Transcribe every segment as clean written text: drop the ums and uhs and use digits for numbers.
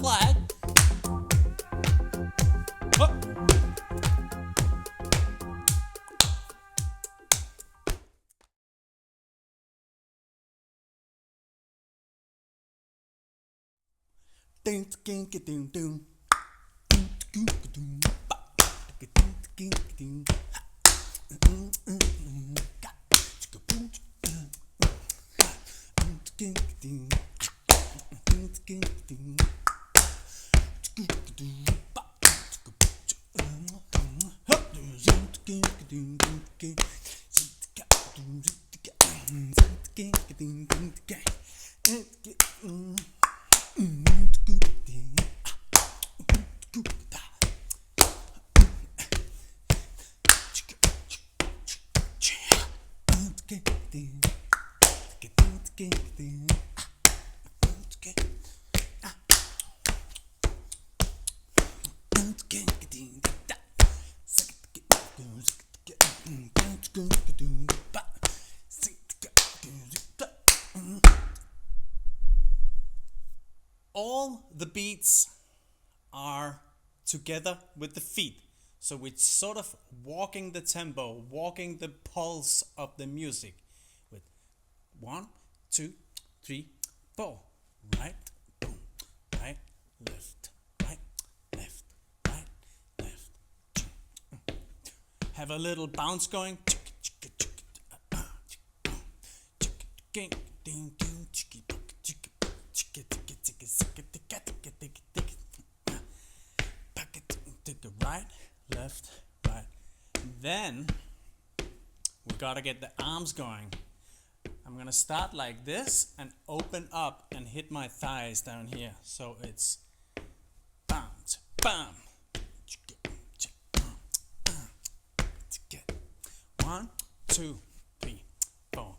butterfly. Huh. All the beats are together with the feet. So it's sort of walking the tempo, walking the pulse of the music with 1, 2, 3, 4. Right, boom, right, left, right, left, right, left. Have a little bounce going. Right, left, right. Then we gotta get the arms going. I'm gonna start like this and open up and hit my thighs down here. So it's bam, bam. 1, 2, 3, 4.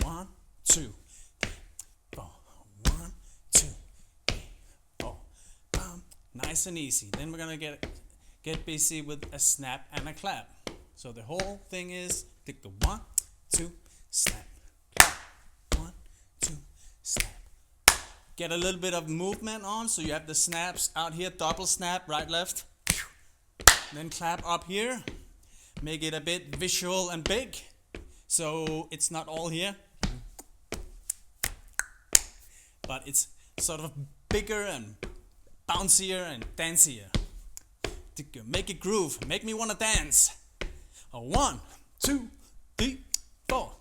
1, 2, 3, 4. 1, 2, 3, 4. Bam. Nice and easy. Then we're gonna get busy with a snap and a clap. So the whole thing is take the 1, 2, snap, clap. 1, 2, snap. Get a little bit of movement on, so you have the snaps out here, double snap, right, left. Then clap up here. Make it a bit visual and big, so it's not all here, but it's sort of bigger and bouncier and dancier. Make it groove, make me wanna dance. 1, 2, 3, 4.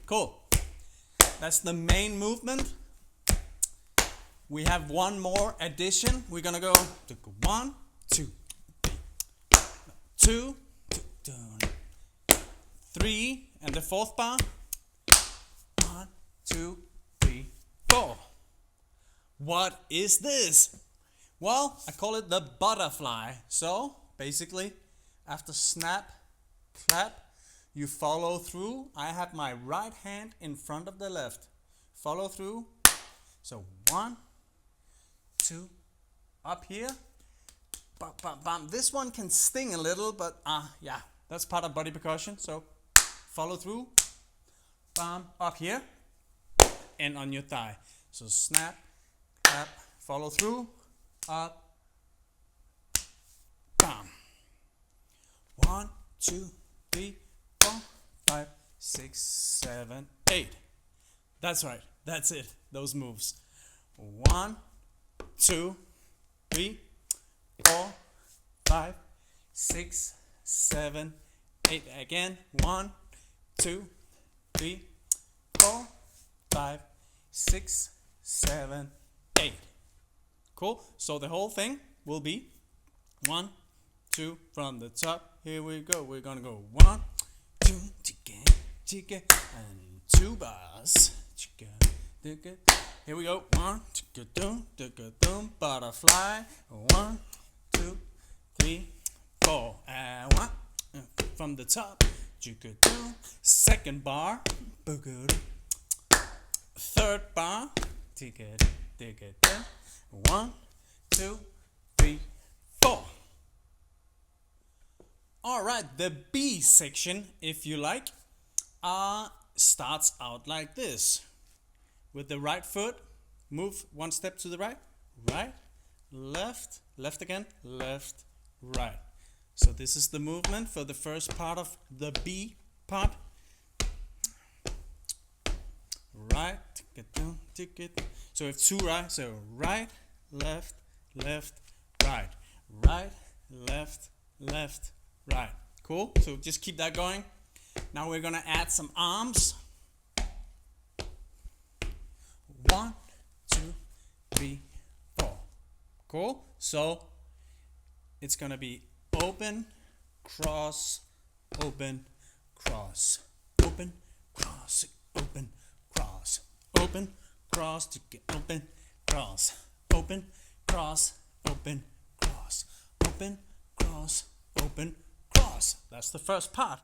Cool. That's the main movement. We have one more addition. We're gonna go 1, 2, 2, 3, and the fourth bar. 1, 2, 3, 4. What is this? Well, I call it the butterfly. So basically, after snap, clap, you follow through. I have my right hand in front of the left. Follow through. So 1, 2, up here. Bam, bam, bam. This one can sting a little, but yeah, that's part of body percussion. So follow through. Bam, up here. And on your thigh. So snap, clap, follow through, up, bam. 1, 2, 3, 4, 5, 6, 7, 8. That's right. That's it. Those moves. 1, 2, 3, 4, 5, 6, 7, 8. Again. 1, 2, 3, 4, 5, 6, 7, 8. Cool. So the whole thing will be 1, 2 from the top. Here we go. We're gonna go 1, 2, chicken, chicken, and 2 bars. Chicken, chicken. Here we go. 1, chicken, butterfly. 1, 2, 3, 4, and 1 from the top. Chicken, second bar. Third bar. Chicken, chicken. 1, 2, 3, 4. Alright, the B section, if you like, starts out like this. With the right foot, move one step to the right, right, left, left again, left, right. So this is the movement for the first part of the B part. Right, get down, take it. So we have two right, so right, left, left, right, right, left, left, right. Cool, so just keep that going. Now we're gonna add some arms. 1, 2, 3, 4. Cool, so it's gonna be open, cross, open, cross, open, cross, open, cross, open, cross, to get open, cross, open, cross, open, cross, open, cross, open, cross. That's the first part.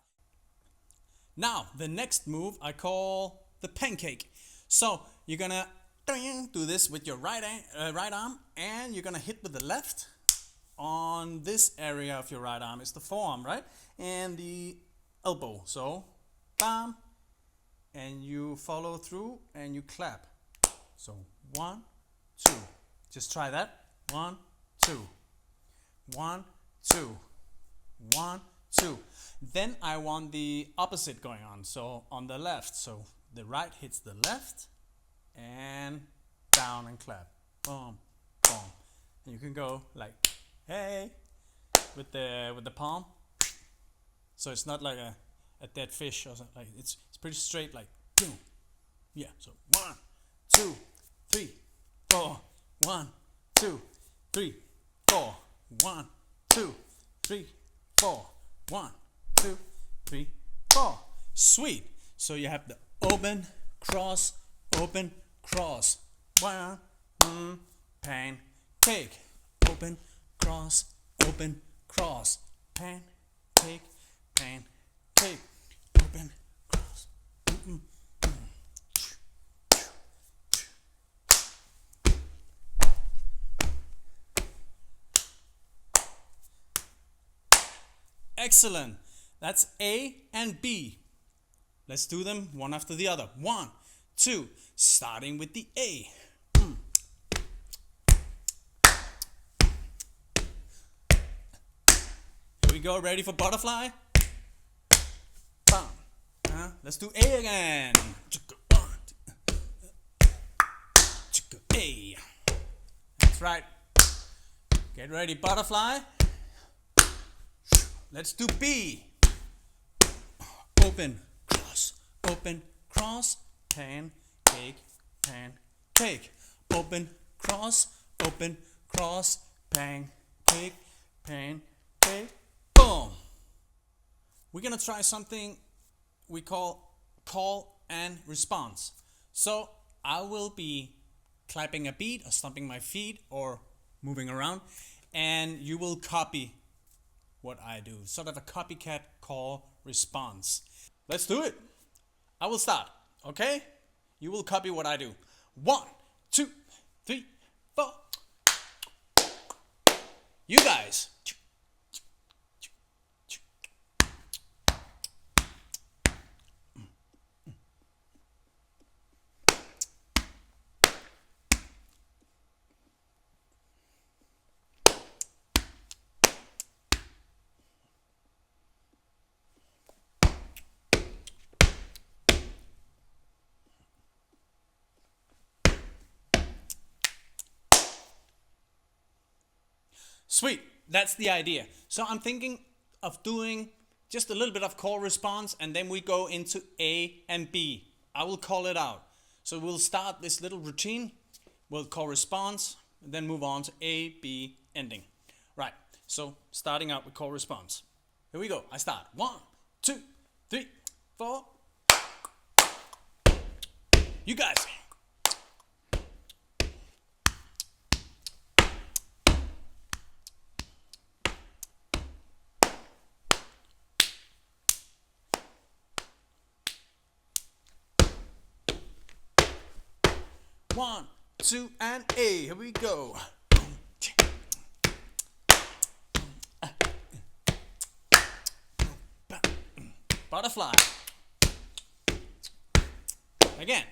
Now, the next move I call the pancake. So, you're gonna do this with your right arm, and you're gonna hit with the left. On this area of your right arm is the forearm, right? And the elbow. So, bam, and you follow through and you clap. So 1, 2. Just try that. 1, 2. 1, 2. 1, 2. Then I want the opposite going on. So on the left. So the right hits the left and down and clap. Boom, boom. And you can go like, hey, with the palm. So it's not like a dead fish or something. Like it's pretty straight, like boom. Yeah. So 1, 2, 3, 4. 1, 2, 3, 4. 1, 2, 3, 4. 1, 2, 3, 4. Sweet. So you have the open, cross, open, cross. One, pancake. Open, cross, open, cross. Pancake, pancake. Open, cross. Excellent. That's A and B. Let's do them one after the other. 1, 2. Starting with the A. Here we go. Ready for butterfly? Let's do A again. A. That's right. Get ready, butterfly. Let's do B. Open, cross, pancake, pancake. Open, cross, pancake, pancake. Boom. We're gonna try something we call and response. So I will be clapping a beat or stomping my feet or moving around, and you will copy what I do. Sort of a copycat call response. Let's do it. I will start, okay? You will copy what I do. 1, 2, 3, 4. You guys. Sweet, that's the idea. So I'm thinking of doing just a little bit of call response, and then we go into A and B. I will call it out. So we'll start this little routine. We'll call response, and then move on to A, B, ending. Right, so starting out with call response. Here we go, I start. 1, 2, 3, 4. You guys. One, 2, and A. Here we go. butterfly. Again.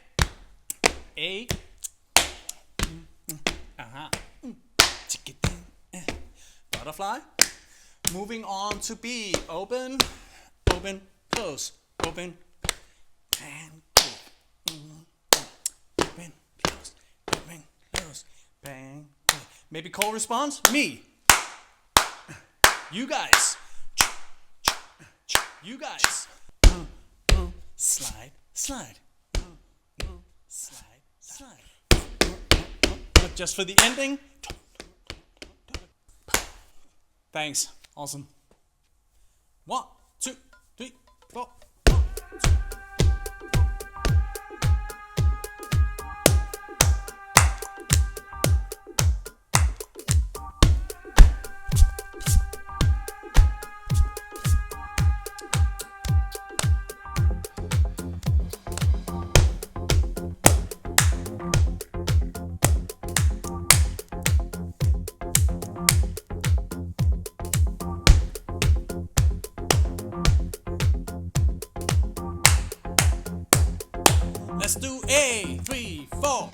A. Butterfly. Moving on to B. Open, open, close, open, and close. Open, close, open, close, bang, close. Maybe call response? Me. You guys. You guys. Slide, slide. Slide, slide. Just for the ending. Thanks. Awesome. 1, 2, 3, 4. Let's do A, 3, 4.